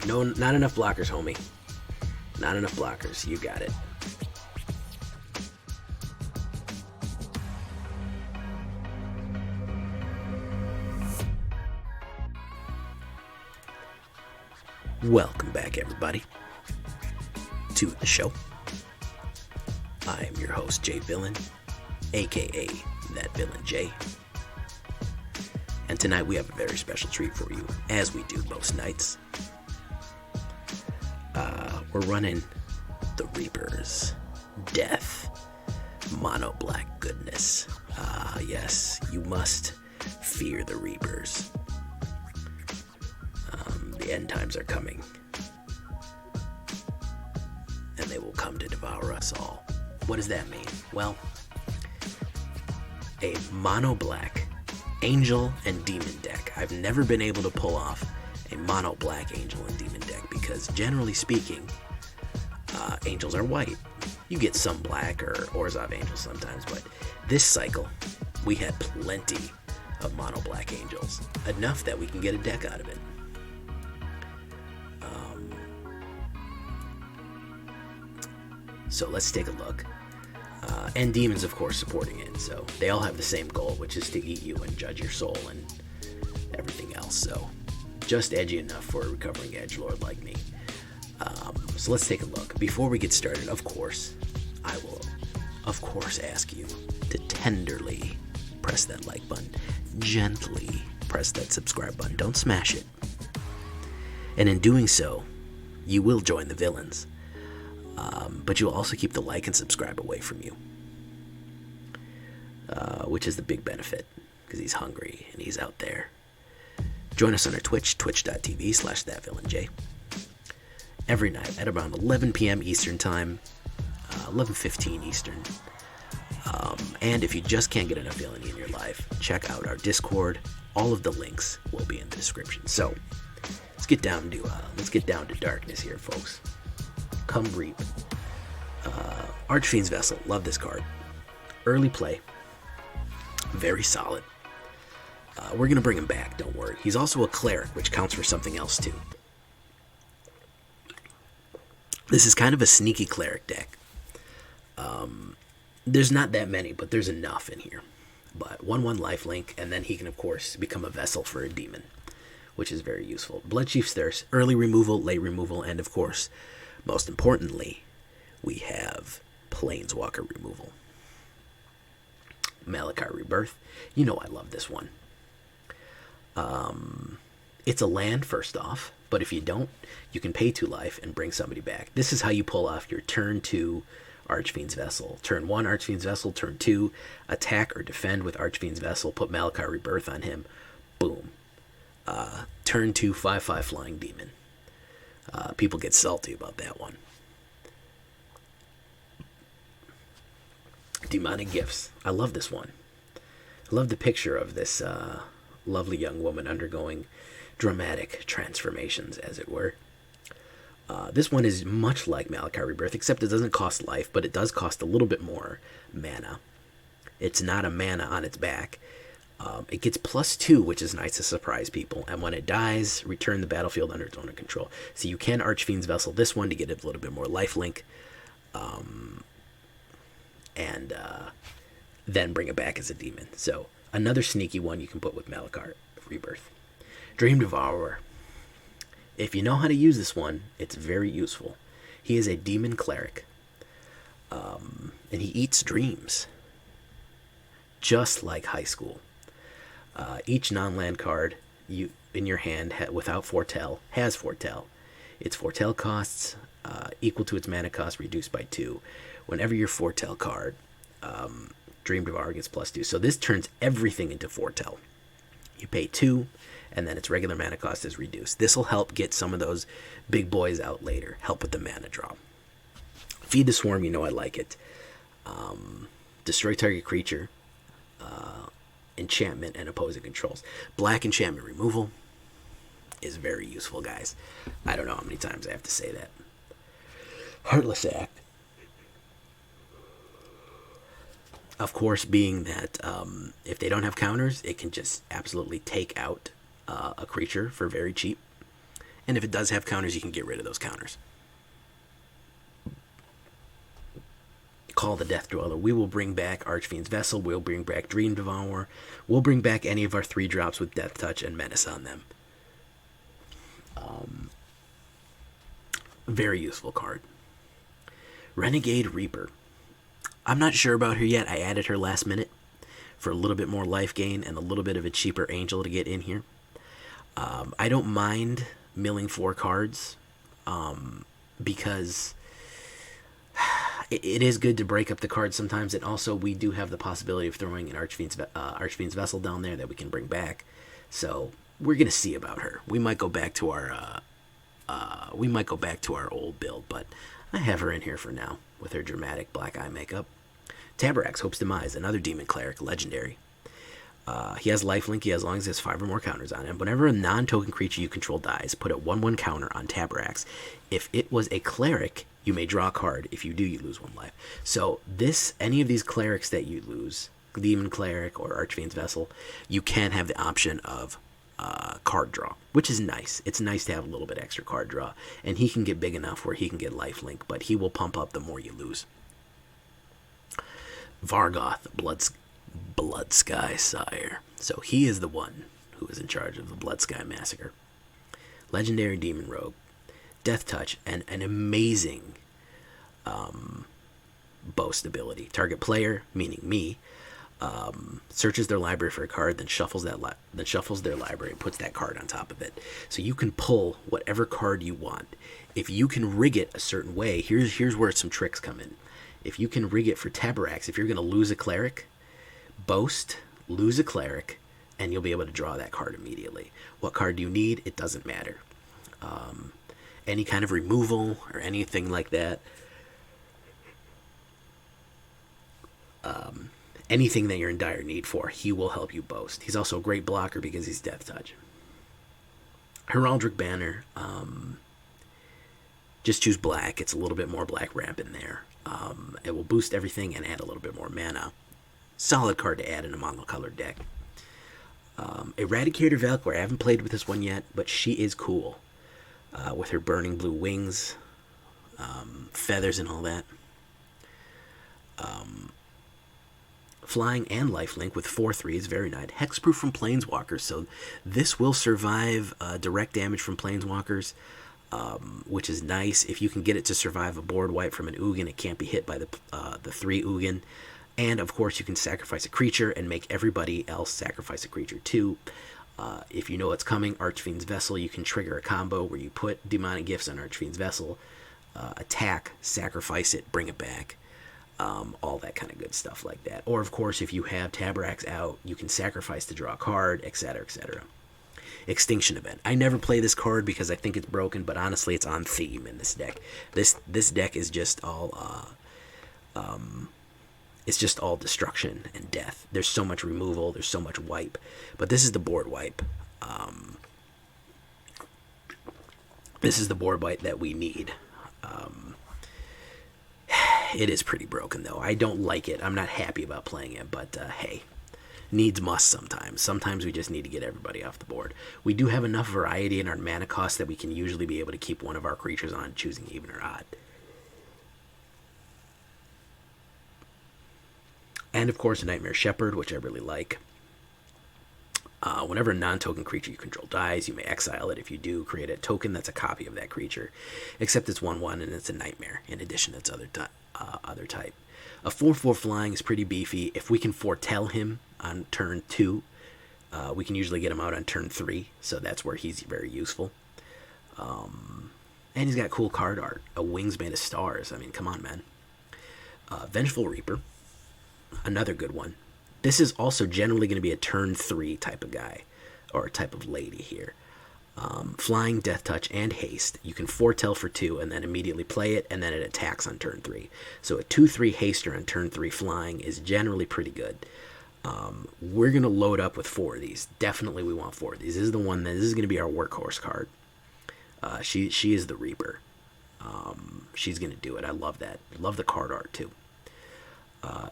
No, not enough blockers, homie. Not enough blockers. You got it. Welcome back, everybody, to the show. I am your host, Jay Villain, aka That Villain Jay. And tonight we have a very special treat for you, as we do most nights. We're running the Reapers. Death. Mono black goodness. Yes, you must fear the Reapers. The end times are coming, and they will come to devour us all. What does that mean? Well, a mono black angel and demon deck. I've never been able to pull off a mono black angel and demon deck because, generally speaking, angels are white. You get some black or Orzhov angels sometimes, but this cycle we had plenty of mono black angels, enough that we can get a deck out of it. So let's take a look. And demons, of course, supporting it. So they all have the same goal, which is to eat you and judge your soul and everything else. So just edgy enough for a recovering edgelord like me. So let's take a look. Before we get started, of course, I will, of course, ask you to tenderly press that like button. Gently press that subscribe button. Don't smash it. And in doing so, you will join the villains. But you'll also keep the like and subscribe away from you, which is the big benefit, because he's hungry and he's out there. Join us on our Twitch, twitch.tv/thatvillainj, every night at around 11 p.m. Eastern Time, 11:15 Eastern. And if you just can't get enough Villainy in your life, check out our Discord. All of the links will be in the description. So let's get down to darkness here, folks. Come reap. Archfiend's Vessel, love this card. Early play, very solid. We're going to bring him back, don't worry. He's also a cleric, which counts for something else too. This is kind of a sneaky cleric deck. There's not that many, but there's enough in here. But 1/1 lifelink, and then he can, of course, become a vessel for a demon, which is very useful. Bloodchief's Thirst, early removal, late removal, and of course, most importantly, we have Planeswalker removal. Malakir Rebirth. You know I love this one. It's a land, first off, but if you don't, you can pay 2 life and bring somebody back. This is how you pull off your turn 2 Archfiend's Vessel. Turn 1 Archfiend's Vessel, turn 2 attack or defend with Archfiend's Vessel, put Malakir Rebirth on him. Boom. Turn 2 5/5 Flying Demon. People get salty about that one. Demonic Gifts. I love this one. I love the picture of this lovely young woman undergoing dramatic transformations, as it were. This one is much like Malakir Rebirth, except it doesn't cost life, but it does cost a little bit more mana. It's not a mana on its back. It gets +2, which is nice to surprise people. And when it dies, return the battlefield under its owner control. So you can Archfiend's Vessel this one to get a little bit more lifelink. And then bring it back as a demon. So another sneaky one you can put with Malakir Rebirth. Dream Devourer. If you know how to use this one, it's very useful. He is a demon cleric. And he eats dreams. Just like high school. Each non-land card you in your hand without foretell has foretell. Its foretell costs equal to its mana cost reduced by 2. Whenever your foretell card, Dream Devourer gets +2. So this turns everything into foretell. You pay 2, and then its regular mana cost is reduced. This will help get some of those big boys out later. Help with the mana draw. Feed the Swarm, you know I like it. Destroy target creature. Enchantment and opposing controls. Black enchantment removal is very useful, guys. I don't know how many times I have to say that. Heartless Act. Of course, being that if they don't have counters, it can just absolutely take out a creature for very cheap. And if it does have counters, you can get rid of those counters. Call the Death Dweller. We will bring back Archfiend's Vessel. We'll bring back Dream Devourer. We'll bring back any of our 3-drops with Death Touch and Menace on them. Very useful card. Renegade Reaper. I'm not sure about her yet. I added her last minute for a little bit more life gain and a little bit of a cheaper angel to get in here. I don't mind milling 4 cards because it is good to break up the cards sometimes, and also we do have the possibility of throwing an Archfiend's Vessel down there that we can bring back. So we're gonna see about her. We might go back to our old build, but I have her in here for now with her dramatic black eye makeup. Taborax, Hope's Demise, another demon cleric, legendary. He has lifelink as long as he has 5 or more counters on him. Whenever a non-token creature you control dies, put a 1/1 counter on Taborax. If it was a cleric, you may draw a card. If you do, you lose 1 life. So any of these clerics that you lose, demon cleric or Archfiend's Vessel, you can have the option of card draw, which is nice. It's nice to have a little bit extra card draw, and he can get big enough where he can get lifelink, but he will pump up the more you lose. Varragoth, Bloodsky Sire. So he is the one who is in charge of the Bloodsky Massacre. Legendary Demon Rogue. Death Touch, and an amazing boast ability. Target player, meaning me, searches their library for a card, then shuffles their library and puts that card on top of it. So you can pull whatever card you want. If you can rig it a certain way, here's where some tricks come in. If you can rig it for Taborax, if you're going to lose a cleric, boast, lose a cleric, and you'll be able to draw that card immediately. What card do you need? It doesn't matter. Any kind of removal or anything like that. Anything that you're in dire need for, he will help you boast. He's also a great blocker because he's Death Touch. Heraldic Banner. Just choose black. It's a little bit more black ramp in there. It will boost everything and add a little bit more mana. Solid card to add in a monocolored deck. Eradicator Valkyrie. I haven't played with this one yet, but she is cool. With her burning blue wings, feathers and all that. Flying and lifelink with 4/3 is very nice. Hexproof from Planeswalkers, so this will survive direct damage from Planeswalkers, which is nice. If you can get it to survive a board wipe from an Ugin, it can't be hit by the 3 Ugin. And of course you can sacrifice a creature and make everybody else sacrifice a creature too. If you know what's coming, Archfiend's Vessel, you can trigger a combo where you put Demonic Gifts on Archfiend's Vessel, attack, sacrifice it, bring it back, all that kind of good stuff like that. Or of course, if you have Taborax out, you can sacrifice to draw a card, etc., etc. Extinction Event. I never play this card because I think it's broken, but honestly, it's on theme in this deck. This deck is just all it's just all destruction and death. There's so much removal, there's so much wipe. But this is the board wipe. This is the board wipe that we need. It is pretty broken, though. I don't like it. I'm not happy about playing it, but hey, needs must sometimes. Sometimes we just need to get everybody off the board. We do have enough variety in our mana cost that we can usually be able to keep one of our creatures on, choosing even or odd. And of course, a Nightmare Shepherd, which I really like. Whenever a non-token creature you control dies, you may exile it. If you do, create a token that's a copy of that creature, except it's 1/1 and it's a nightmare. In addition, it's other type. A 4/4 flying is pretty beefy. If we can foretell him on turn 2, we can usually get him out on turn 3, so that's where he's very useful. And he's got cool card art. A wings made of stars. I mean, come on, man. Vengeful Reaper. Another good one. This is also generally going to be a turn 3 type of guy, or type of lady here. Flying, Death Touch, and Haste. You can foretell for 2 and then immediately play it, and then it attacks on turn 3. So a 2/3 haster on turn 3 flying is generally pretty good. We're going to load up with 4 of these. Definitely we want 4 of these. This is the one that this is going to be our workhorse card. She is the Reaper. She's going to do it. I love that. Love the card art too.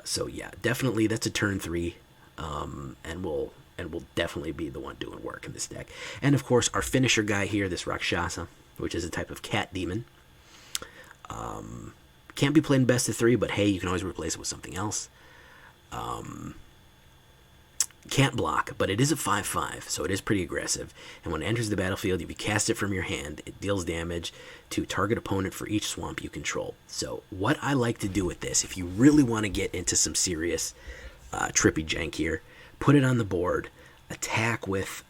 So yeah, definitely that's a turn 3, and we'll and will definitely be the one doing work in this deck. And of course, our finisher guy here, this Rakshasa, which is a type of cat demon. Can't be played in best of 3, but hey, you can always replace it with something else. Can't block, but it is a 5/5, so it is pretty aggressive. And when it enters the battlefield, if you cast it from your hand, it deals damage to target opponent for each swamp you control. So what I like to do with this, if you really want to get into some serious trippy jank here, put it on the board, attack with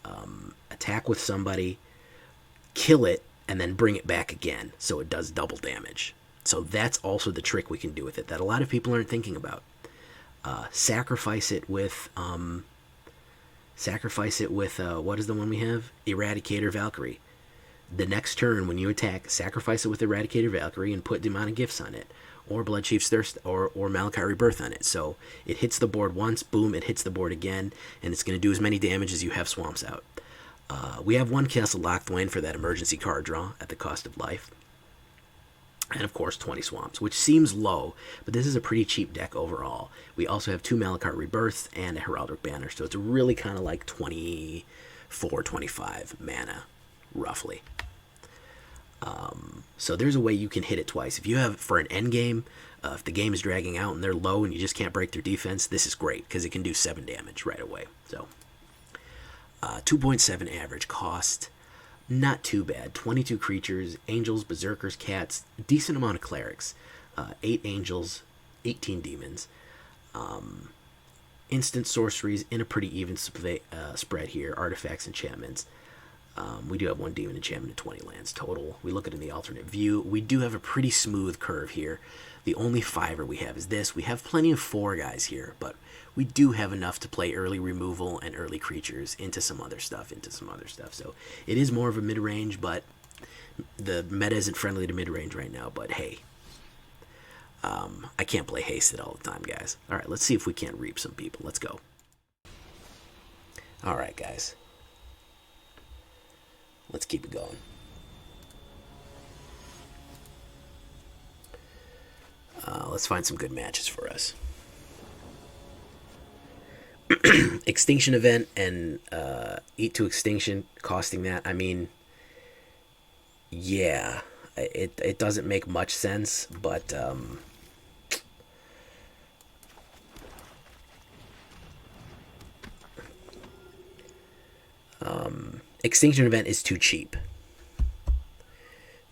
somebody, kill it, and then bring it back again, so it does double damage. So that's also the trick we can do with it that a lot of people aren't thinking about. Sacrifice it with what is the one we have? Eradicator Valkyrie. The next turn when you attack, sacrifice it with Eradicator Valkyrie and put Demonic Gifts on it, or Bloodchief's Thirst, or Malakir Rebirth on it. So it hits the board once, boom, it hits the board again, and it's going to do as many damage as you have swamps out. We have one Castle Locthwain for that emergency card draw at the cost of life. And of course 20 swamps, which seems low, but this is a pretty cheap deck overall. We also have 2 Malakir Rebirths and a Heraldic Banner, so it's really kind of like 24, 25 mana, roughly. So there's a way you can hit it twice. If you have, for an end game, if the game is dragging out and they're low and you just can't break their defense, this is great, because it can do 7 damage right away. So 2.7 average cost. Not too bad. 22 creatures, angels, berserkers, cats, decent amount of clerics, 8 angels, 18 demons, instant sorceries in a pretty even spread here, artifacts, enchantments. We do have 1 demon enchantment and 20 lands total. We look at it in the alternate view. We do have a pretty smooth curve here. The only 5er we have is this. We have plenty of 4 guys here, but we do have enough to play early removal and early creatures into some other stuff. So it is more of a mid-range, but the meta isn't friendly to mid-range right now, but hey. I can't play Hasted all the time, guys. Alright, let's see if we can't reap some people. Let's go. Alright, guys. Let's keep it going. Let's find some good matches for us. Extinction Event and Eat to Extinction, costing that. I mean, yeah, it doesn't make much sense, but Extinction Event is too cheap.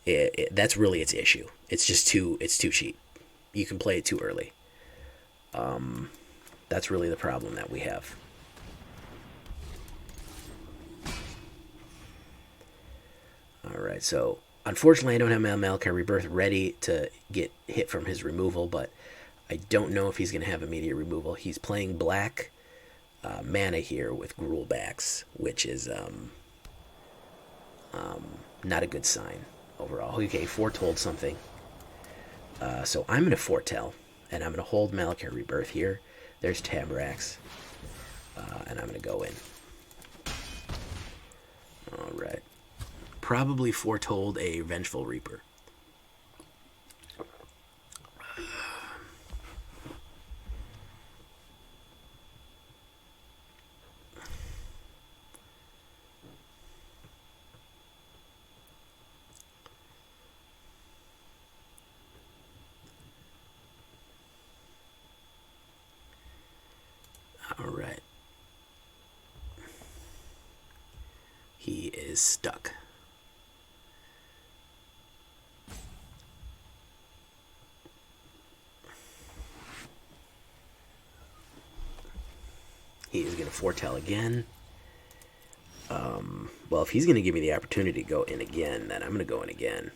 That's really its issue. It's just too cheap. You can play it too early. That's really the problem that we have. Alright, so unfortunately I don't have my Malakir Rebirth ready to get hit from his removal, but I don't know if he's going to have immediate removal. He's playing black mana here with Gruelbacks, which is not a good sign overall. Okay, foretold something. So I'm going to foretell, and I'm going to hold Malakir Rebirth here. There's Taborax, and I'm going to go in. Alright. Probably foretold a Vengeful Reaper. Alright. He is stuck. He is going to foretell again. Well, if he's going to give me the opportunity to go in again, then I'm going to go in again.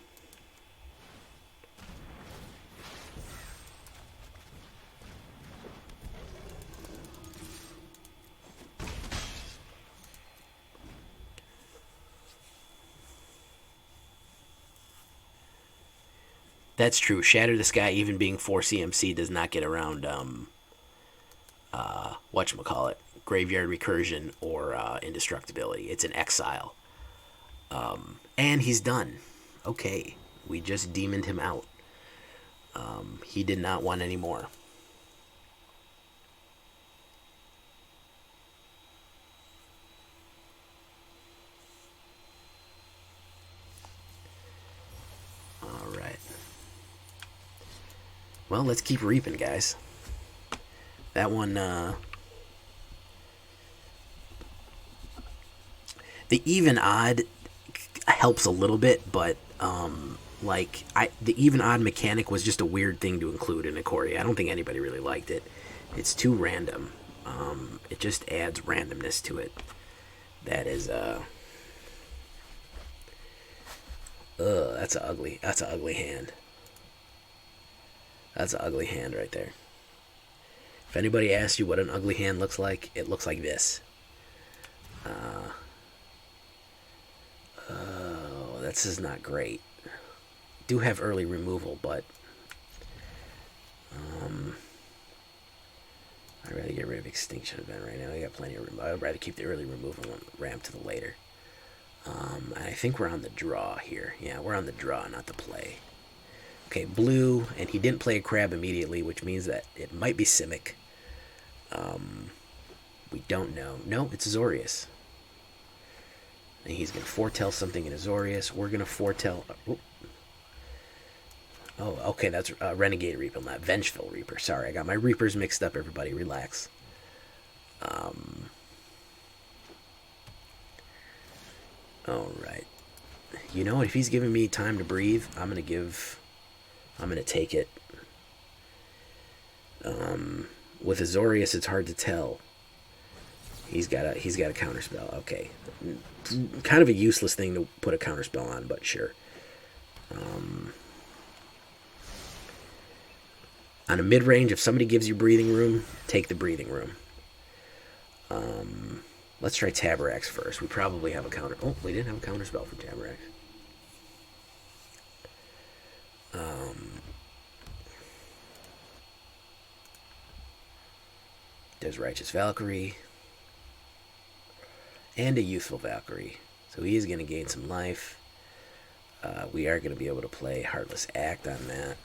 That's true. Shatter the Sky, even being 4 CMC, does not get around whatchamacallit, Graveyard Recursion or Indestructibility. It's an exile. And he's done. Okay, we just demoned him out. He did not want any more. Well, let's keep reaping, guys. That one, the even odd helps a little bit, but the even odd mechanic was just a weird thing to include in Ikoria. I don't think anybody really liked it. It's too random. It just adds randomness to it. That is that's an ugly hand. That's an ugly hand right there. If anybody asks you what an ugly hand looks like, it looks like this. This is not great. Do have early removal, but I'd rather get rid of Extinction Event right now. I got plenty of room. I'd rather keep the early removal and ramp to the later. I think we're on the draw here. Yeah, we're on the draw, not the play. Okay, blue, and he didn't play a crab immediately, which means that it might be Simic. We don't know. No, it's Azorius. And he's going to foretell something in Azorius. We're going to foretell... Oh, okay, that's Renegade Reaper, not Vengeful Reaper. Sorry, I got my Reapers mixed up, everybody. Relax. Alright. You know what? If he's giving me time to breathe, I'm going to take it. With Azorius, it's hard to tell. He's got a counterspell. Okay. Kind of a useless thing to put a counterspell on, but sure. On a mid-range, if somebody gives you breathing room, take the breathing room. Let's try Taborax first. We probably have a counter... Oh, we didn't have a counterspell for Taborax. There's Righteous Valkyrie. And a Youthful Valkyrie. So he is going to gain some life. We are going to be able to play Heartless Act on that.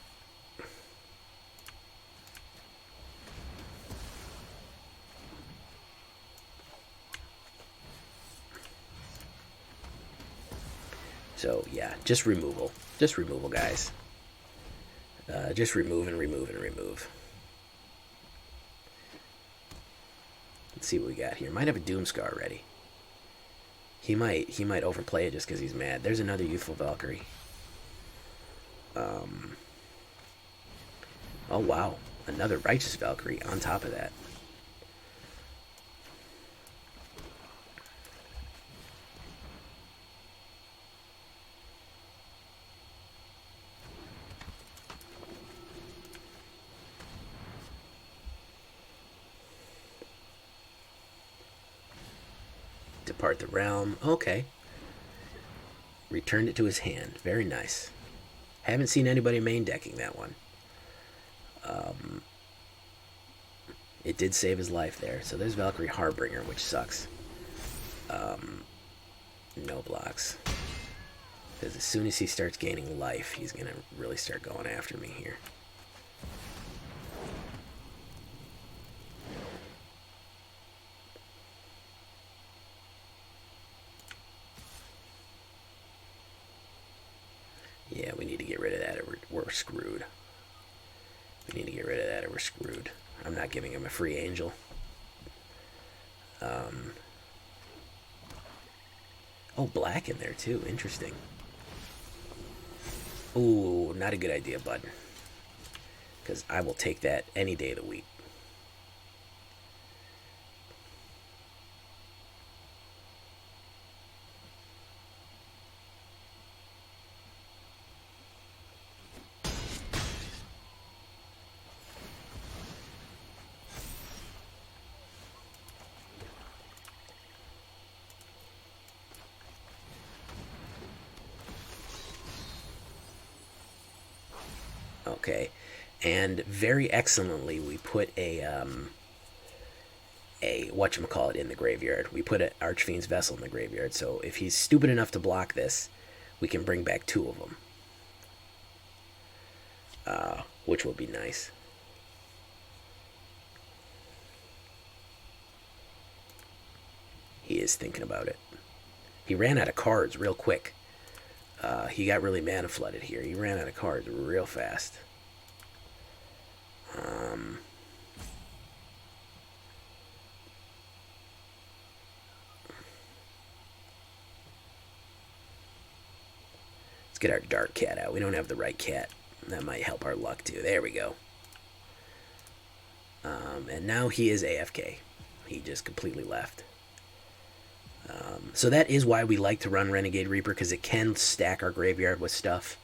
So, yeah, just removal. Just removal, guys. Just remove and remove and remove. Let's see what we got here. Might have a Doomscar ready. He might overplay it just because he's mad. There's another Youthful Valkyrie. Oh, wow. Another Righteous Valkyrie on top of that. Depart the realm. Okay. Returned it to his hand. Very nice. Haven't seen anybody main decking that one. It did save his life there. So there's Valkyrie Harbinger, which sucks. No blocks. Because as soon as he starts gaining life, he's going to really start going after me here. Yeah, we need to get rid of that or we're screwed. We need to get rid of that or we're screwed. I'm not giving him a free angel. Oh, black in there too. Interesting. Ooh, not a good idea, bud. Because I will take that any day of the week. Okay, and very excellently we put a whatchamacallit in the graveyard. We put an Archfiend's Vessel in the graveyard, so if he's stupid enough to block this, we can bring back 2 of them. Which will be nice. He is thinking about it. He ran out of cards real quick. He got really mana flooded here. He ran out of cards real fast. Let's get our dark cat out. We don't have the right cat. That might help our luck too. There we go. And now he is AFK. He just completely left. So that is why we like to run Renegade Reaper, because it can stack our graveyard with stuff.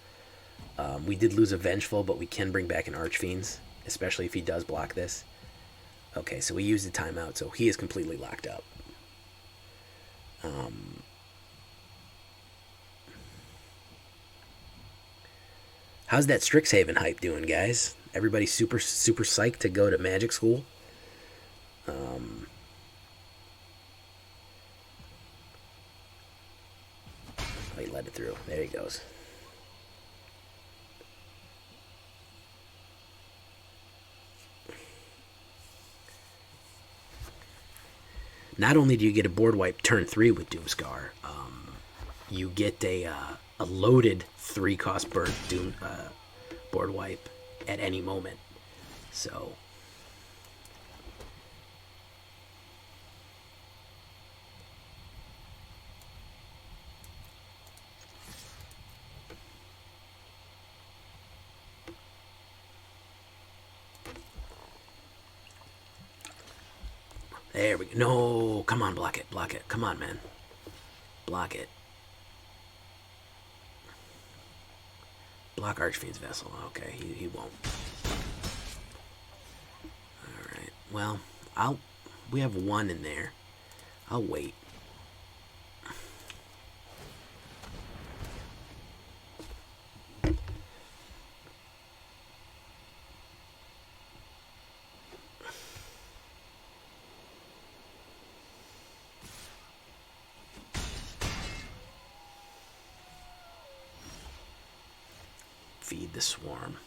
We did lose a Vengeful, but we can bring back an Archfiend, especially if he does block this. Okay, so we used the timeout, so he is completely locked up. How's that Strixhaven hype doing, guys? Everybody super psyched to go to Magic School? Oh, he let it through. There he goes. Not only do you get a board wipe turn 3 with Doomscar, you get a loaded 3-cost board wipe at any moment. So there we go. No, come on, block it, block it. Come on, man. Block it. Block Archfiend's Vessel. Okay, he won't. Alright, well, we have 1 in there. I'll wait. Feed the swarm.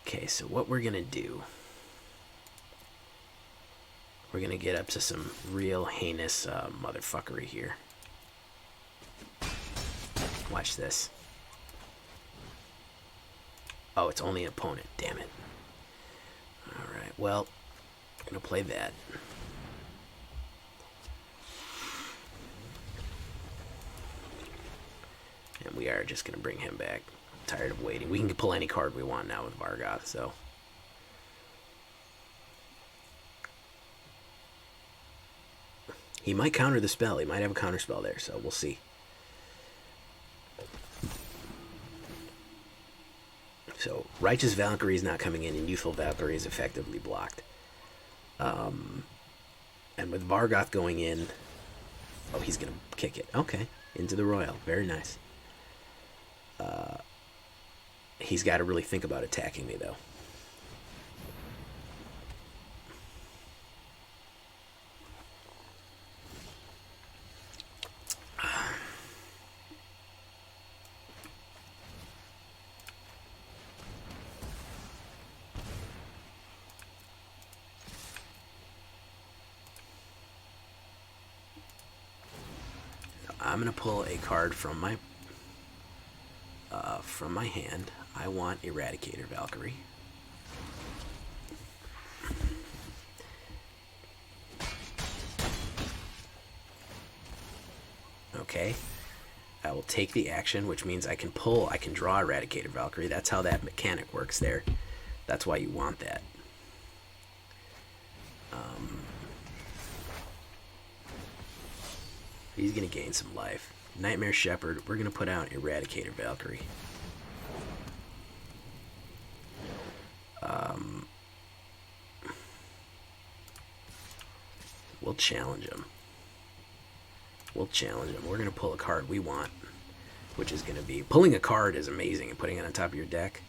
Okay, so what we're gonna do, we're gonna get up to some real heinous motherfuckery here. Watch this. Oh, it's only an opponent, damn it. Alright, well, I'm gonna play that. And we are just going to bring him back. I'm tired of waiting. We can pull any card we want now with Varragoth, so. He might counter the spell. He might have a counter spell there, so we'll see. So, Righteous Valkyrie is not coming in, and Youthful Valkyrie is effectively blocked. And with Varragoth going in... Oh, he's going to kick it. Okay, into the Royal. Very nice. He's got to really think about attacking me, though. I'm going to pull a card from my hand. I want Eradicator Valkyrie. Okay. I will take the action, which means I can draw Eradicator Valkyrie. That's how that mechanic works there. That's why you want that. He's going to gain some life. Nightmare Shepherd, we're going to put out Eradicator Valkyrie. We'll challenge him. We're going to pull a card we want, which is going to be... Pulling a card is amazing and putting it on top of your deck.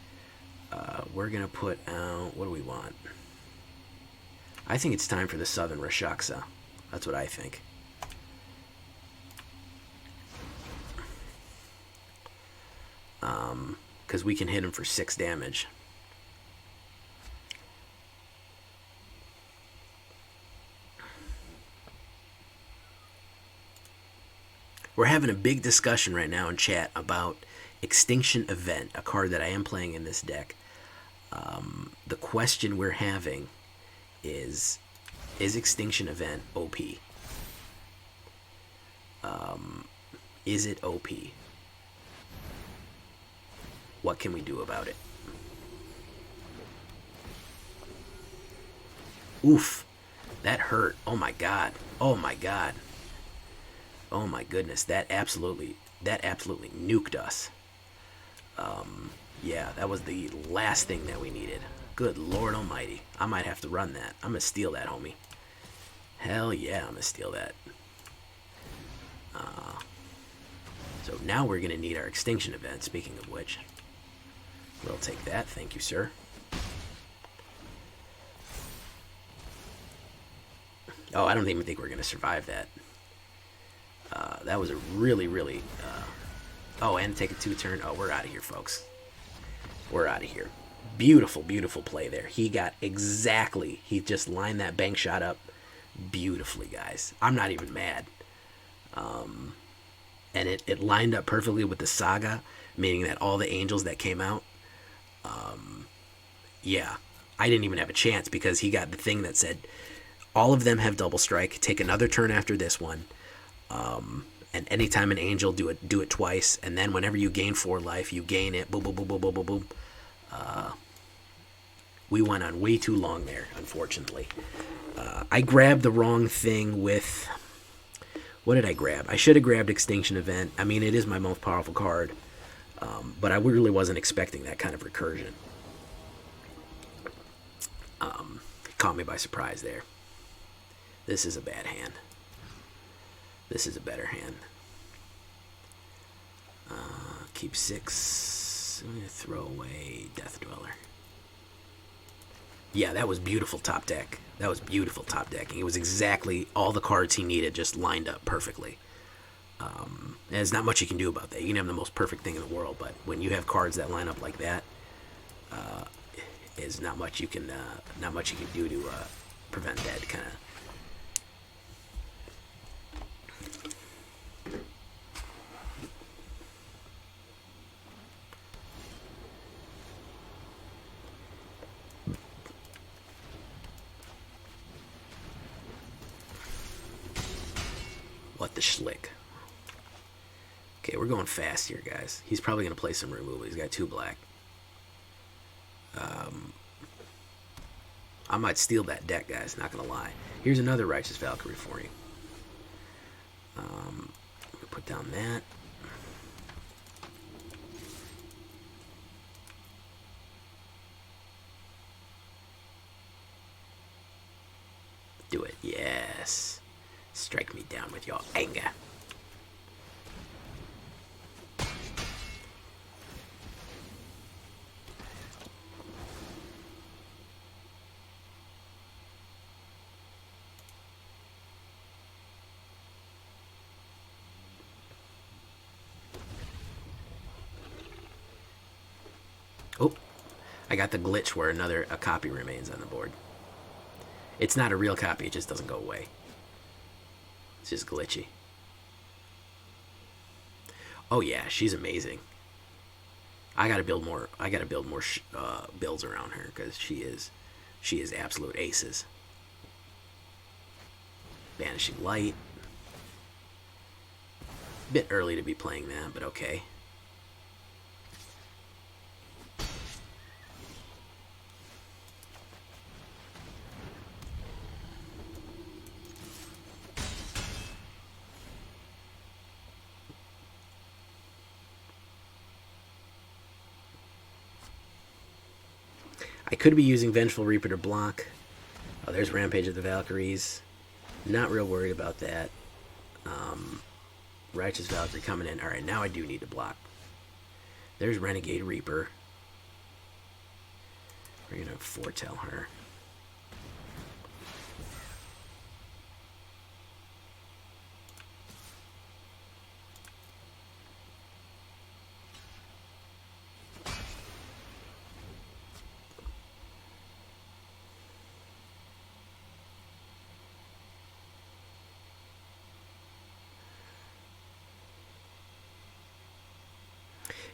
We're going to put out... What do we want? I think it's time for the Southern Rakshasa. That's what I think. Because we can hit him for 6 damage. We're having a big discussion right now in chat about Extinction Event, a card that I am playing in this deck. The question we're having is Extinction Event OP? Is it OP? What can we do about it? Oof. That hurt. Oh my god. Oh my god. Oh my goodness. That absolutely nuked us. Yeah, that was the last thing that we needed. Good Lord Almighty. I might have to run that. I'm gonna steal that, homie. Hell yeah, I'm gonna steal that. So now we're gonna need our Extinction Event, speaking of which. We'll take that. Thank you, sir. Oh, I don't even think we're gonna survive that. That was a really... Oh, and take a 2-turn. Oh, we're out of here, folks. We're out of here. Beautiful, beautiful play there. He got exactly... He just lined that bank shot up beautifully, guys. I'm not even mad. And it lined up perfectly with the Saga, meaning that all the angels that came out... yeah, I didn't even have a chance because he got the thing that said... All of them have double strike. Take another turn after this one. And anytime an angel, do it twice. And then whenever you gain 4 life, you gain it. Boom, boom, boom, boom, boom, boom, boom. We went on way too long there, unfortunately. I grabbed the wrong thing with... What did I grab? I should have grabbed Extinction Event. I mean, it is my most powerful card. But I really wasn't expecting that kind of recursion. It caught me by surprise there. This is a bad hand. This is a better hand. Keep 6. I'm going to throw away Death Dweller. Yeah, that was beautiful top deck. That was beautiful top decking. It was exactly all the cards he needed just lined up perfectly. And there's not much you can do about that. You can have the most perfect thing in the world, but when you have cards that line up like that, there's not much you can do to prevent that kind of. What the schlick. Okay, we're going fast here, guys. He's probably going to play some removal. He's got 2 black. I might steal that deck, guys. Not going to lie. Here's another Righteous Valkyrie for you. Put down that. Do it. Yes. Strike me down with your anger. Oh, I got the glitch where a copy remains on the board. It's not a real copy, it just doesn't go away. It's just glitchy. Oh yeah, she's amazing. I gotta build more. Builds around her because she is absolute aces. Banishing Light. Bit early to be playing that, but okay. I could be using Vengeful Reaper to block. Oh, there's Rampage of the Valkyries. Not real worried about that. Righteous Valkyrie coming in. Alright, now I do need to block. There's Renegade Reaper. We're going to foretell her.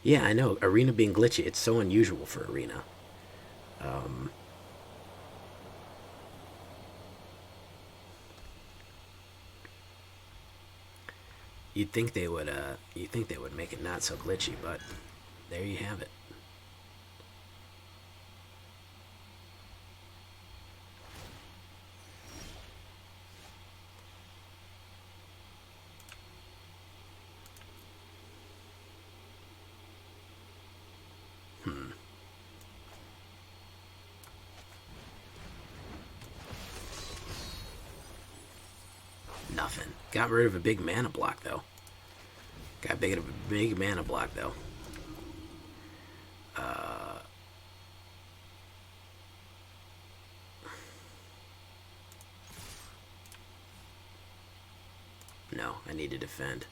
Yeah, I know. Arena being glitchy, it's so unusual for Arena. You'd think they would make it not so glitchy, but there you have it. Nothing. Got rid of a big mana block though. Got big mana block though. No, I need to defend.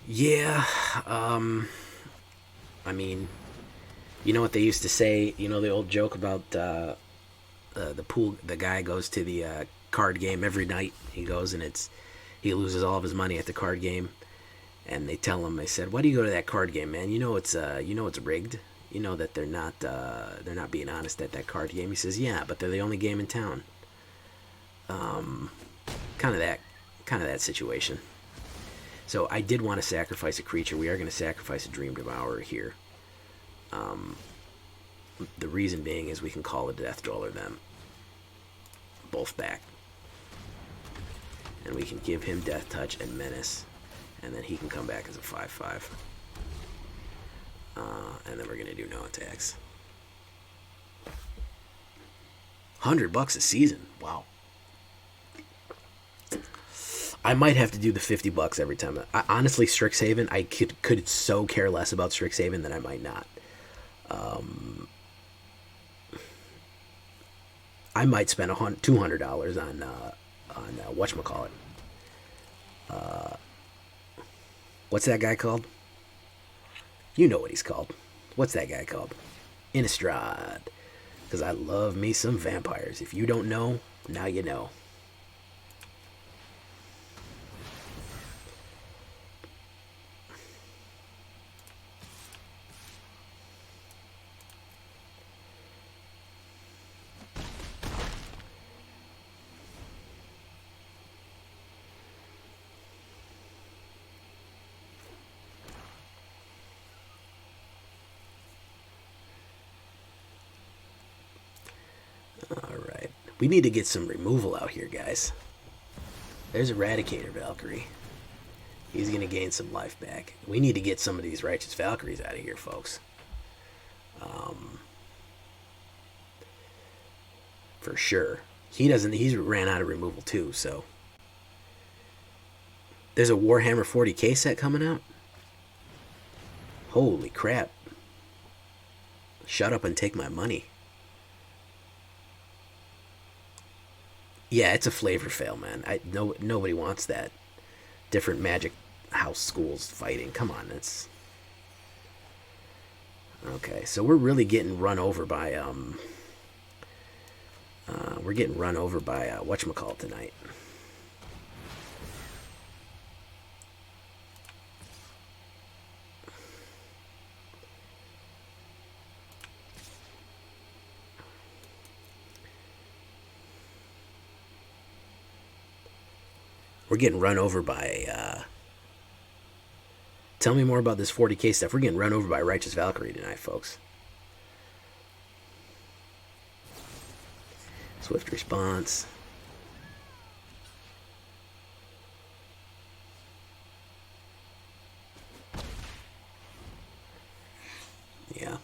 Yeah, I mean, you know what they used to say? You know the old joke about the pool. The guy goes to the card game every night. He goes and he loses all of his money at the card game, and they tell him. They said, "Why do you go to that card game, man? You know it's rigged. You know that they're not being honest at that card game." He says, "Yeah, but they're the only game in town." Kind of that situation. So I did want to sacrifice a creature. We are going to sacrifice a Dream Devourer here. The reason being is we can call a Death Dweller them both back. And we can give him Death Touch and Menace. And then he can come back as a 5/5. And then we're going to do no attacks. $100 a season. Wow. I might have to do the $50 every time. Honestly, Strixhaven, I could so care less about Strixhaven that I might not. I might spend $200 on whatchamacallit. What's that guy called? You know what he's called. What's that guy called? Innistrad. Because I love me some vampires. If you don't know, now you know. Alright. We need to get some removal out here, guys. There's Eradicator Valkyrie. He's going to gain some life back. We need to get some of these Righteous Valkyries out of here, folks. For sure. He's ran out of removal too, so. There's a Warhammer 40k set coming out? Holy crap. Shut up and take my money. Yeah, it's a flavor fail, man. Nobody wants that. Different magic house schools fighting. Come on, that's... Okay, so we're really getting run over by, whatchamacallit tonight. We're getting run over by, tell me more about this 40k stuff. We're getting run over by Righteous Valkyrie tonight, folks. Swift response. Yeah.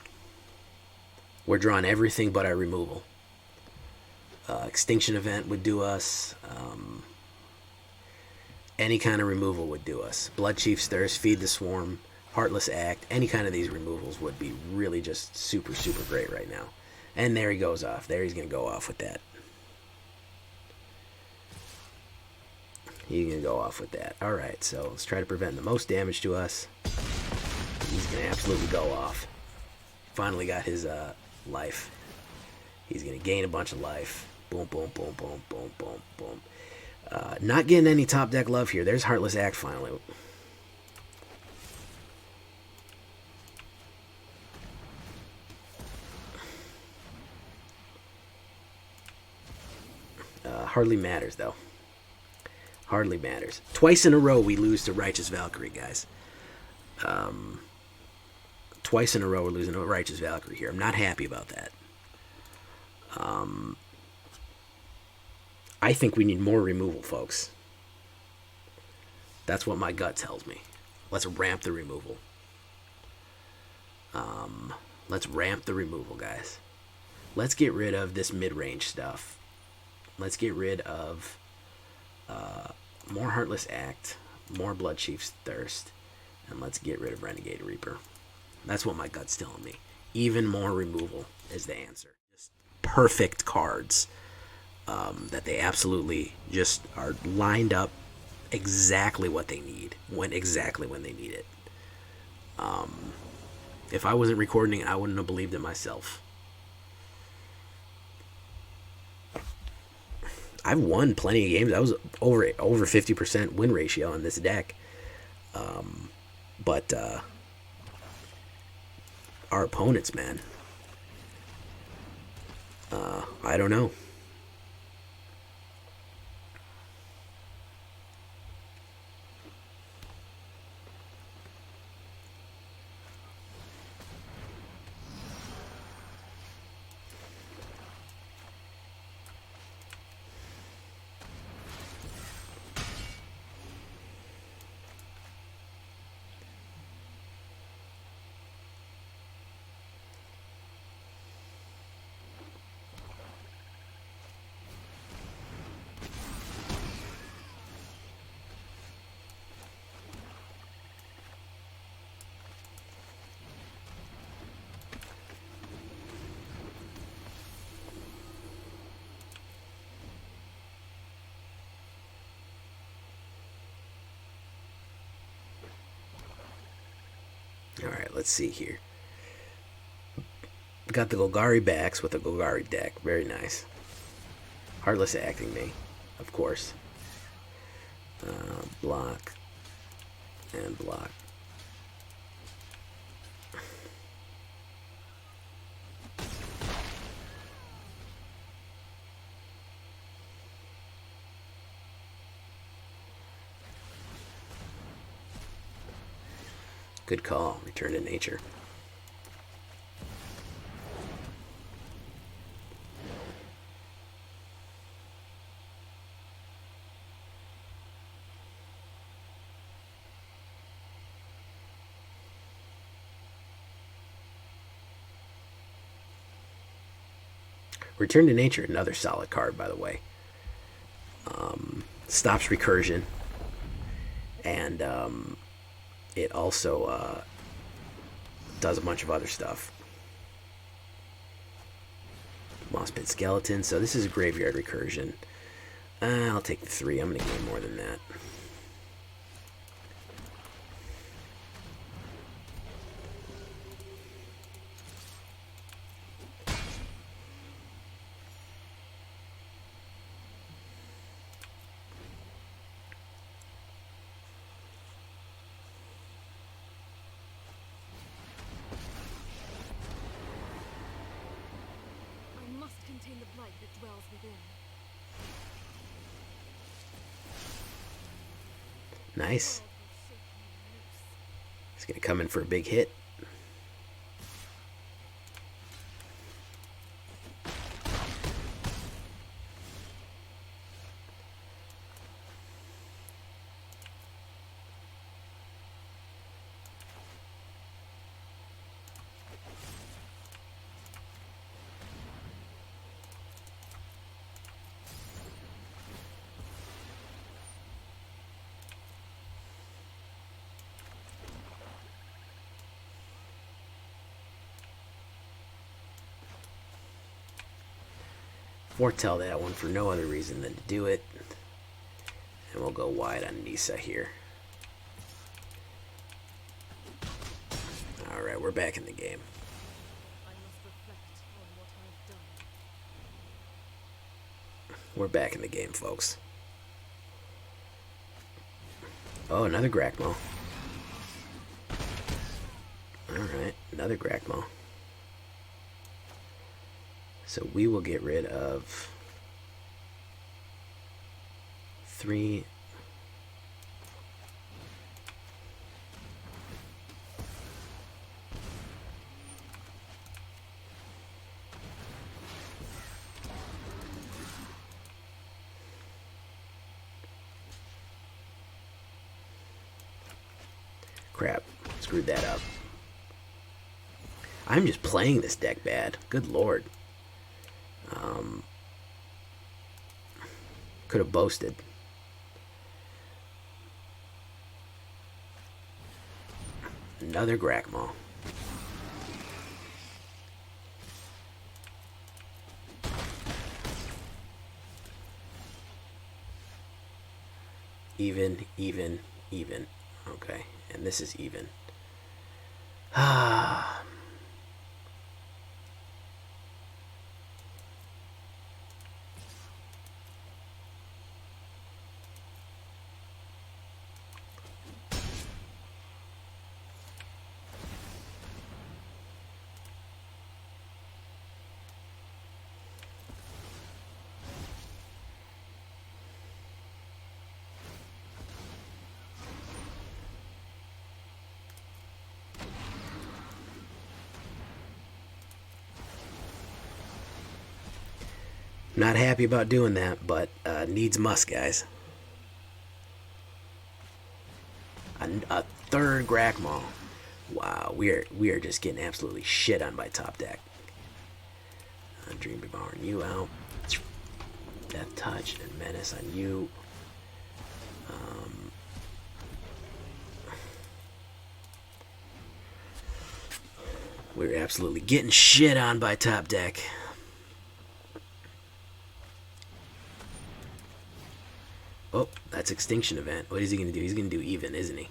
We're drawing everything but our removal. Extinction Event would do us. Any kind of removal would do us. Bloodchief Stirs, Feed the Swarm, Heartless Act, any kind of these removals would be really just super, super great right now. And there he goes off. There he's going to go off with that. He's going to go off with that. Alright, so let's try to prevent the most damage to us. He's going to absolutely go off. Finally got his life. He's going to gain a bunch of life. Boom, boom, boom, boom, boom, boom, boom. Not getting any top deck love here. There's Heartless Act finally. Hardly matters, though. Hardly matters. Twice in a row we lose to Righteous Valkyrie, guys. Twice in a row we're losing to Righteous Valkyrie here. I'm not happy about that. I think we need more removal, folks. That's what my gut tells me. Let's ramp the removal. Let's ramp the removal, guys. Let's get rid of this mid-range stuff. Let's get rid of more Heartless Act, more Bloodchief's Thirst, and let's get rid of Eradicator Reaper. That's what my gut's telling me. Even more removal is the answer. Just perfect cards that they absolutely just are lined up exactly what they need, exactly when they need it. If I wasn't recording it, I wouldn't have believed it myself. I've won plenty of games. I was over 50% win ratio on this deck. But our opponents, man, I don't know. Alright, let's see here. Got the Golgari backs with the Golgari deck. Very nice. Heartless acting me, of course. Block. And block. Good call. Return to nature. Return to nature, another solid card, by the way. Stops recursion. And it also does a bunch of other stuff. Moss Pit Skeleton. So this is a graveyard recursion. I'll take the 3. I'm going to gain more than that. Nice. He's going to come in for a big hit. Foretell that one for no other reason than to do it. And we'll go wide on Nisa here. Alright, we're back in the game. We're back in the game, folks. Oh, another Grakmo. Alright, another Grakmo. So we will get rid of 3. Crap, screwed that up. I'm just playing this deck bad. Good lord. Could have boasted. Another Grakmo. Even, even, even. Okay, and this is even. Ah. Not happy about doing that, but needs must, guys. A third Grakmo. Wow, we are just getting absolutely shit on by top deck. Dream Devourer you out. Death Touch and Menace on you. We're absolutely getting shit on by top deck. Oh, that's Extinction Event. What is he going to do? He's going to do even, isn't he?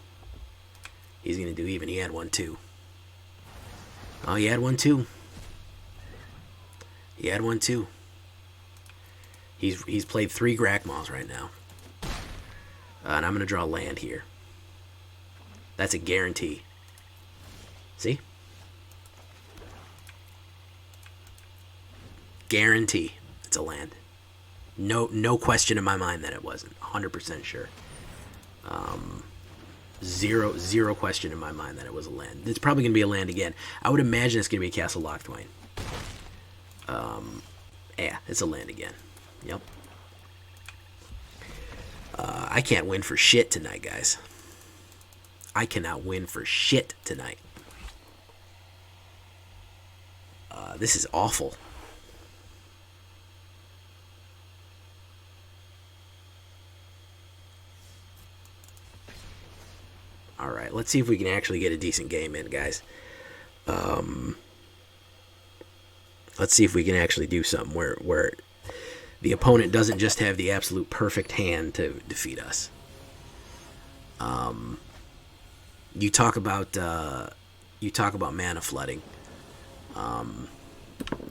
He's going to do even. He had one, too. Oh, he had one, too. He had one, too. He's played 3 Grakmals right now. And I'm going to draw land here. That's a guarantee. See? Guarantee. It's a land. No question in my mind that it wasn't. 100% sure. Zero question in my mind that it was a land. It's probably going to be a land again. I would imagine it's going to be a Castle Locthwain. Yeah, it's a land again. Yep. I can't win for shit tonight, guys. I cannot win for shit tonight. This is awful. Alright, let's see if we can actually get a decent game in, guys. Let's see if we can actually do something where the opponent doesn't just have the absolute perfect hand to defeat us. You talk about mana flooding.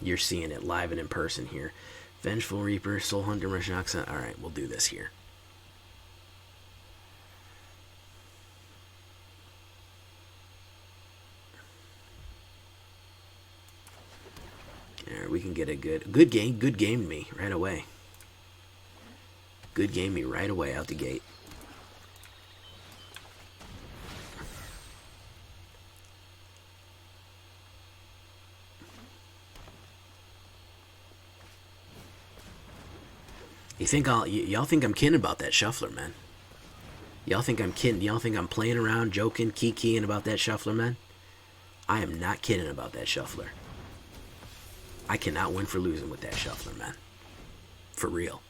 You're seeing it live and in person here. Vengeful Reaper, Soulhunter Rakshasa. Alright, we'll do this here. There, we can get a good game to me right away. Good game me right away out the gate. Y'all think I'm kidding about that shuffler, man? Y'all think I'm kidding? Y'all think I'm playing around, joking, kikiing about that shuffler, man? I am not kidding about that shuffler. I cannot win for losing with that shuffler, man. For real.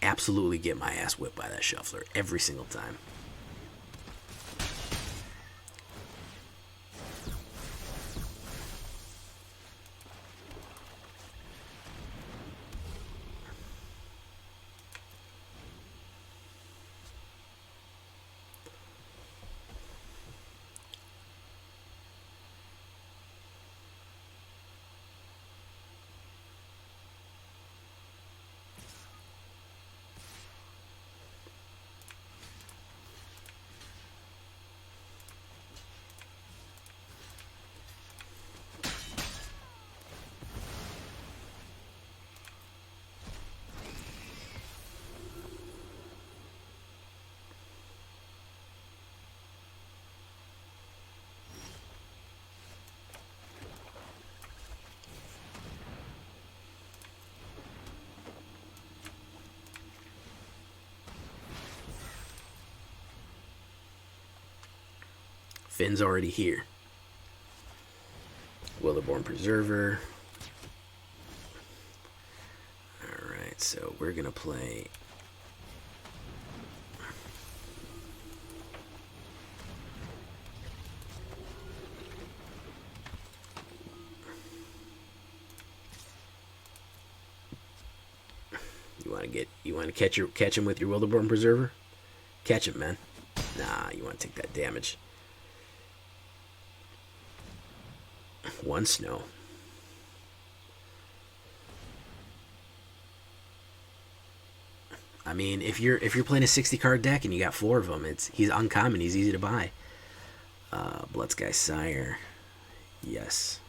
Absolutely get my ass whipped by that shuffler every single time. Finn's already here. Witherborn Preserver. Alright, so we're going to play... You want to catch him with your Witherborn Preserver? Catch him, man. Nah, you want to take that damage. 1 snow. I mean, if you're playing a 60 card deck and you got 4 of them, he's uncommon. He's easy to buy. Bloodsky Sire. Yes.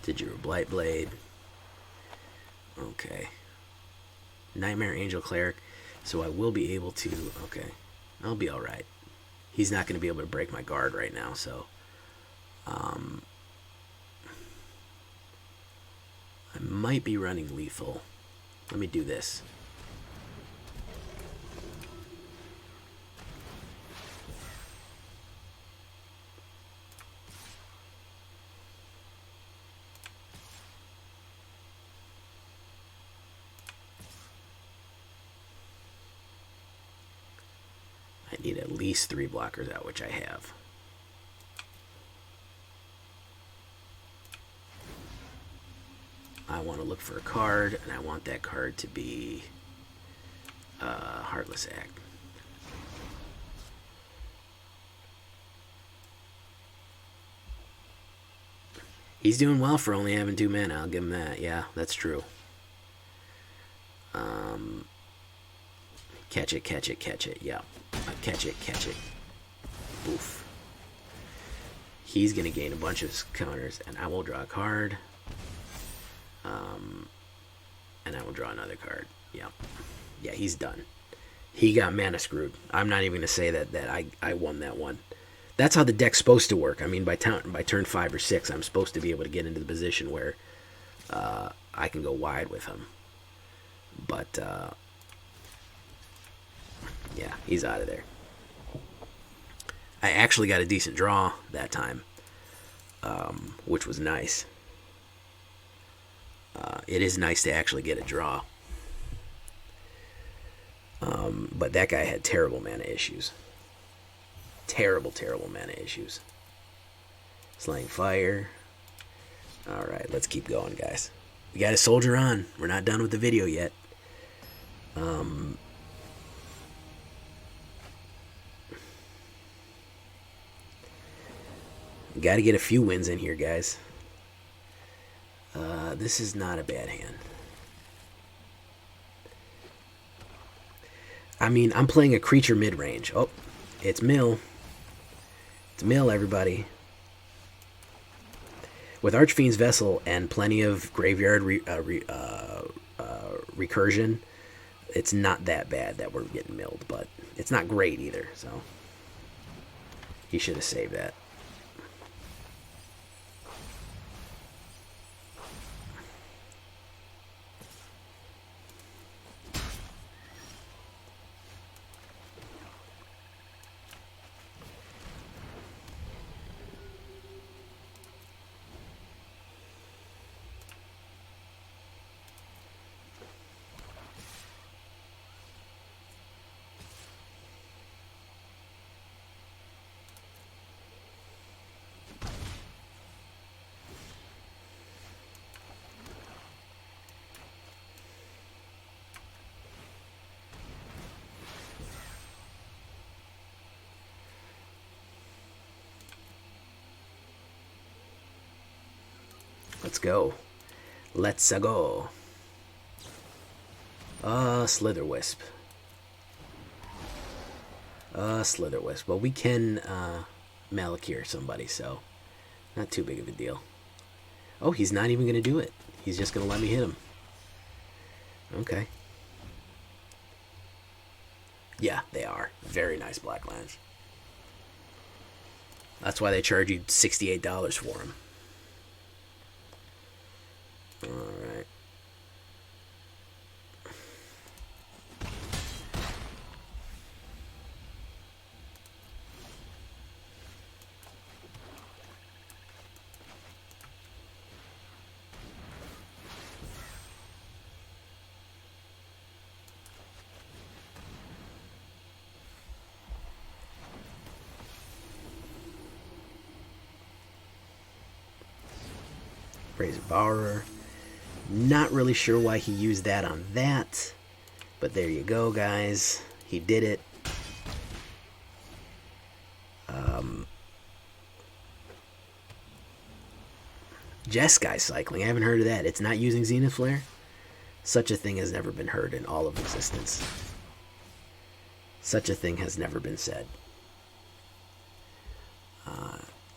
Did you Blight Blade? Okay. Nightmare Angel Cleric. So I will be able to... Okay. I'll be alright. He's not going to be able to break my guard right now, so... I might be running lethal. Let me do this. I need at least 3 blockers out, which I have. I want to look for a card, and I want that card to be Heartless Act. He's doing well for only having 2 mana. I'll give him that. Yeah, that's true. Catch it, catch it, catch it. Yeah. Catch it, catch it. Oof. He's going to gain a bunch of counters, and I will draw a card. And I will draw another card. Yeah. Yeah, he's done. He got mana screwed. I'm not even going to say that I won that one. That's how the deck's supposed to work. I mean, by turn 5 or 6, I'm supposed to be able to get into the position where I can go wide with him. But, yeah, he's out of there. I actually got a decent draw that time, which was nice. It is nice to actually get a draw. But that guy had terrible mana issues. Terrible, terrible mana issues. Slaying Fire. Alright, let's keep going, guys. We got to soldier on. We're not done with the video yet. Got to get a few wins in here, guys. This is not a bad hand. I mean, I'm playing a creature mid-range. Oh, it's mill. It's mill, everybody. With Archfiend's Vessel and plenty of graveyard recursion, it's not that bad that we're getting milled, but it's not great either, so he should have saved that. Let's go. Let's go. Slitherwisp. Slitherwisp. Well, we can Malakir somebody, so not too big of a deal. Oh, he's not even going to do it. He's just going to let me hit him. Okay. Yeah, they are. Very nice black lands. That's why they charge you $68 for them. Alright. Raise Devourer. Not really sure why he used that on that. But there you go, guys. He did it. Jeskai cycling. I haven't heard of that. It's not using Zenith Flare? Such a thing has never been heard in all of existence. Such a thing has never been said.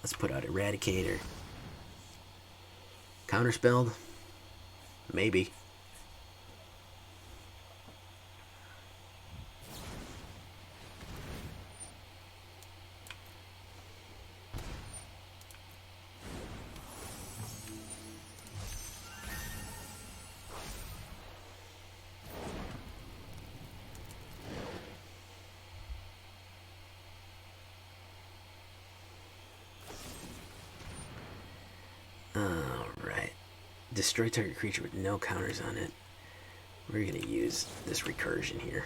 Let's put out Eradicator. Counterspelled? Maybe. Alright. Destroy target creature with no counters on it. We're going to use this recursion here.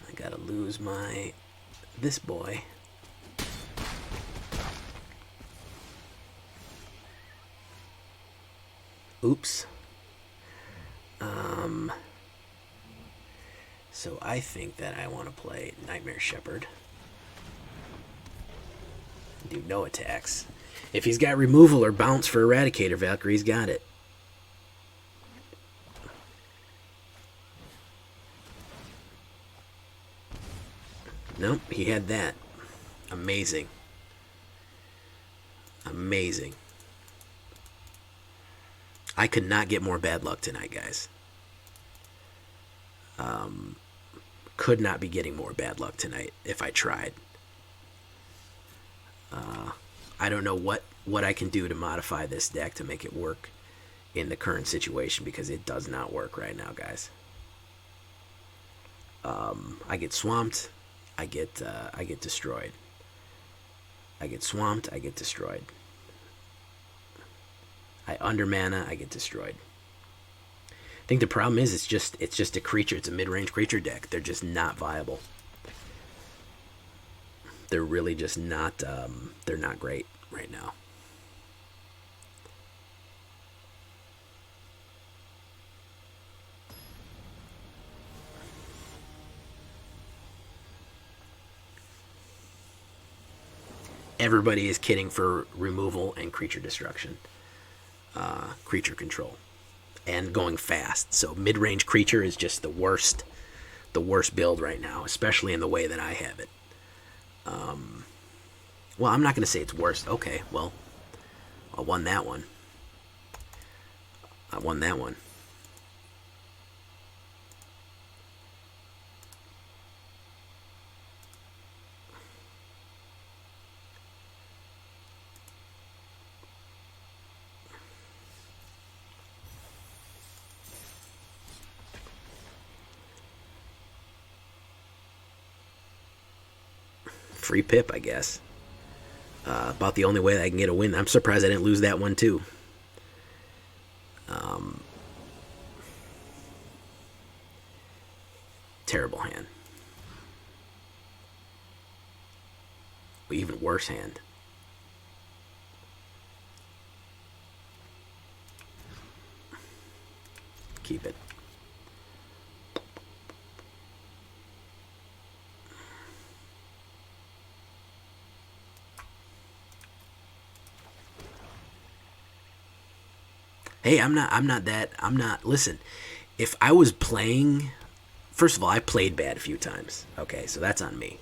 I gotta lose this boy. Oops. So I think that I want to play Nightmare Shepherd. Do no attacks. If he's got removal or bounce for Eradicator Valkyrie, he's got it. Nope, he had that. Amazing. Amazing. I could not get more bad luck tonight, guys. Could not be getting more bad luck tonight if I tried. I don't know what I can do to modify this deck to make it work in the current situation, because it does not work right now, guys. I get swamped. I get destroyed. I get swamped. I get destroyed. I under mana. I get destroyed. I think the problem is it's just a creature. It's a mid-range creature deck. They're just not viable. They're really just not. They're not great right now. Everybody is kidding for removal and creature destruction, creature control, and going fast. So mid-range creature is just the worst build right now, especially in the way that I have it. Well, I'm not going to say it's worst. Okay, well, I won that one. I won that one. Free pip, I guess. About the only way that I can get a win. I'm surprised I didn't lose that one too. Terrible hand. Even worse hand. Keep it. Hey, I'm not. Listen, if I was playing, first of all, I played bad a few times. Okay, so that's on me.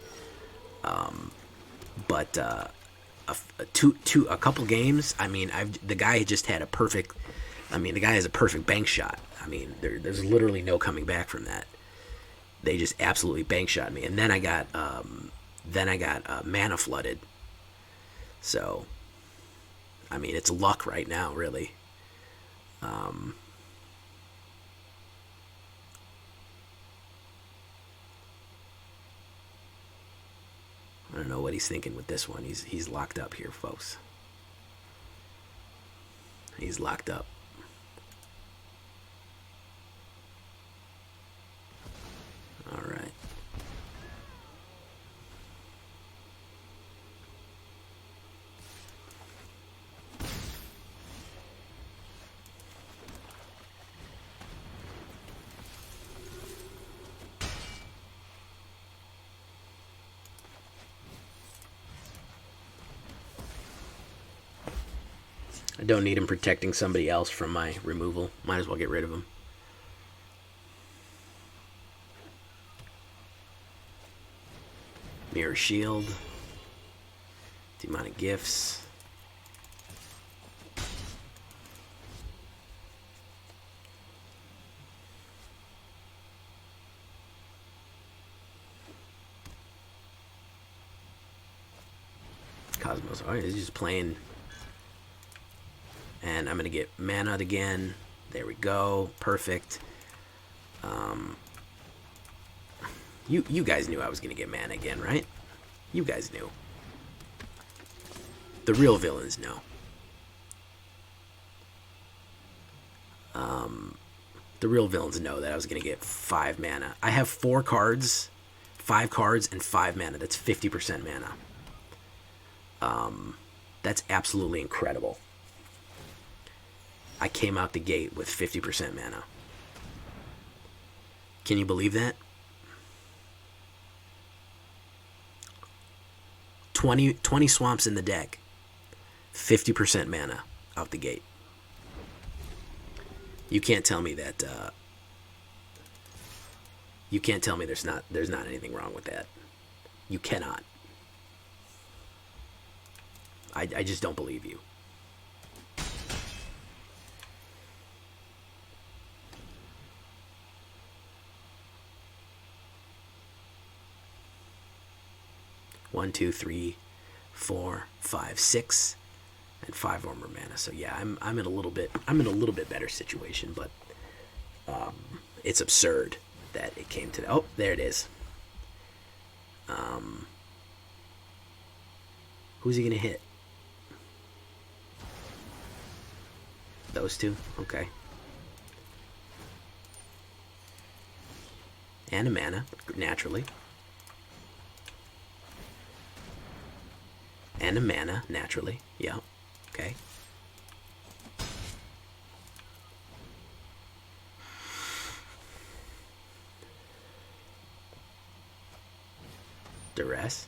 But a couple games. I mean, the guy just had a perfect. I mean, the guy has a perfect bank shot. I mean, there's literally no coming back from that. They just absolutely bank shot me, and then I got mana flooded. So, I mean, it's luck right now, really. I don't know what he's thinking with this one. He's locked up here, folks. He's locked up. All right. I don't need him protecting somebody else from my removal. Might as well get rid of him. Mirror Shield. Demonic Gifts. Cosmos. Alright, he's just playing. And I'm going to get mana again. There we go. Perfect. You guys knew I was going to get mana again, right? You guys knew. The real villains know. The real villains know that I was going to get 5 mana. I have 4 cards, 5 cards, and 5 mana. That's 50% mana. That's absolutely incredible. I came out the gate with 50% mana. Can you believe that? 20 swamps in the deck. 50% mana out the gate. You can't tell me that you can't tell me there's not anything wrong with that. You cannot. I just don't believe you. One, 2, 3, 4, 5, 6, and 5 armor mana. So yeah, I'm in a little bit better situation, but it's absurd that it came to that. Oh, there it is. Who's he gonna hit? Those two? Okay. And a mana, naturally. And a mana, naturally. Yeah. Okay. Duress.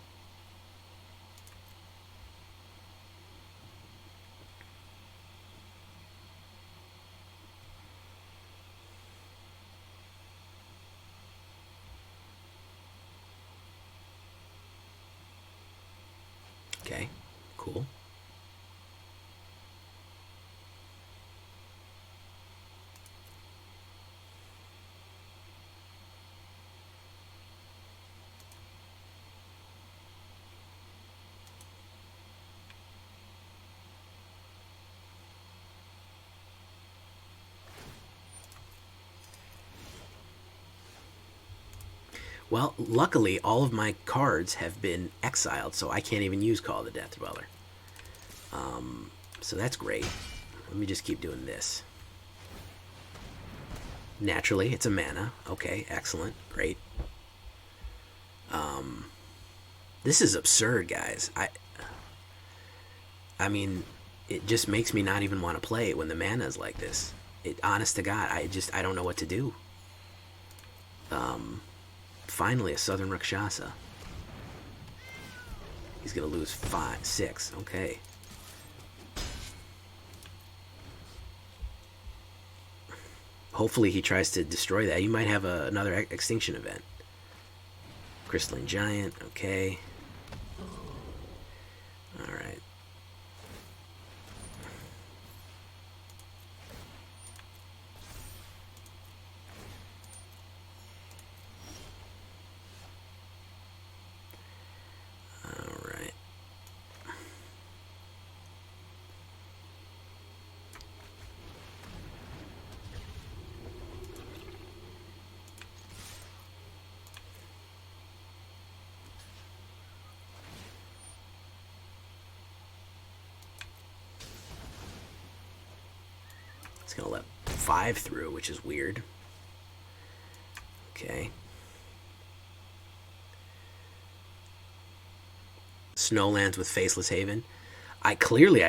Okay, cool. Well, luckily, all of my cards have been exiled, so I can't even use Call of the Death Dweller. So that's great. Let me just keep doing this. Naturally, it's a mana. Okay, excellent. Great. This is absurd, guys. I mean, it just makes me not even want to play it when the mana is like this. Honest to God, I don't know what to do. Finally, a Southern Rakshasa. He's gonna lose 5, 6. Okay. Hopefully he tries to destroy that. You might have another Extinction Event. Crystalline Giant, okay. Alright. Alright. It's gonna let 5 through, which is weird. Okay. Snowlands with Faceless Haven. I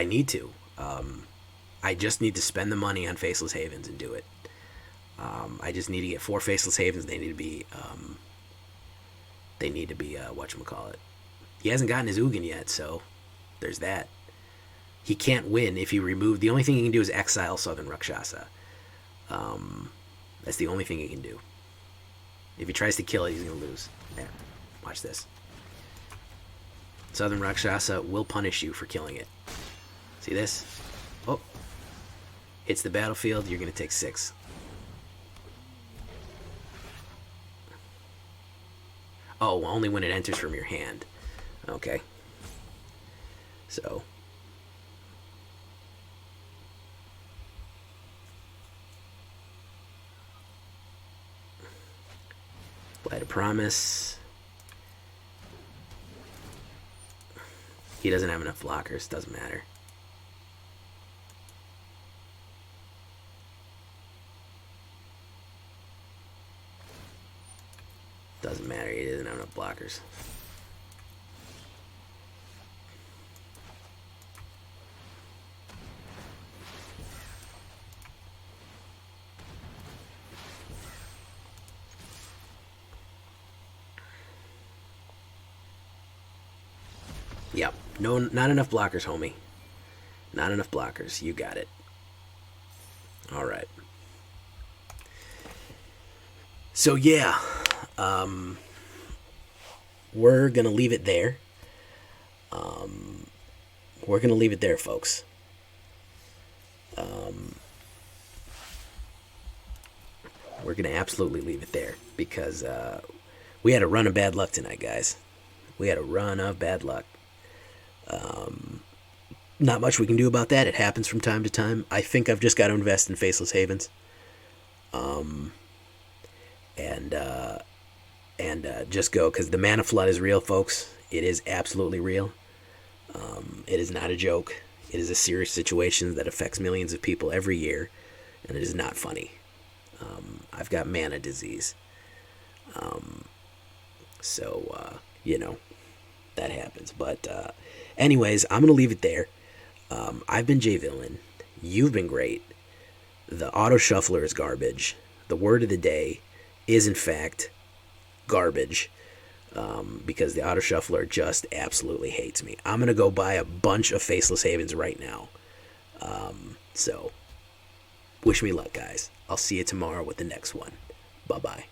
need to. I just need to spend the money on Faceless Havens and do it. I just need to get 4 Faceless Havens. They need to be whatchamacallit. He hasn't gotten his Ugin yet, so there's that. He can't win if you remove... The only thing he can do is exile Southern Rakshasa. That's the only thing he can do. If he tries to kill it, he's going to lose. There. Watch this. Southern Rakshasa will punish you for killing it. See this? Oh. Hits the battlefield, you're going to take 6. Oh, only when it enters from your hand. Okay. So... Light of Promise. He doesn't have enough blockers. Doesn't matter. Doesn't matter. He doesn't have enough blockers. Yep. No, not enough blockers, homie. Not enough blockers. You got it. All right. So yeah, we're gonna leave it there. We're gonna leave it there, folks. We're gonna absolutely leave it there because we had a run of bad luck tonight, guys. We had a run of bad luck. Not much we can do about that. It happens from time to time. I think I've just got to invest in Faceless Havens. Just go, because the mana flood is real, folks. It is absolutely real. It is not a joke. It is a serious situation that affects millions of people every year, and it is not funny. I've got mana disease. That happens. But anyways, I'm going to leave it there. I've been Jay Villain. You've been great. The auto shuffler is garbage. The word of the day is, in fact, garbage. Because the auto shuffler just absolutely hates me. I'm going to go buy a bunch of Faceless Havens right now. So, wish me luck, guys. I'll see you tomorrow with the next one. Bye-bye.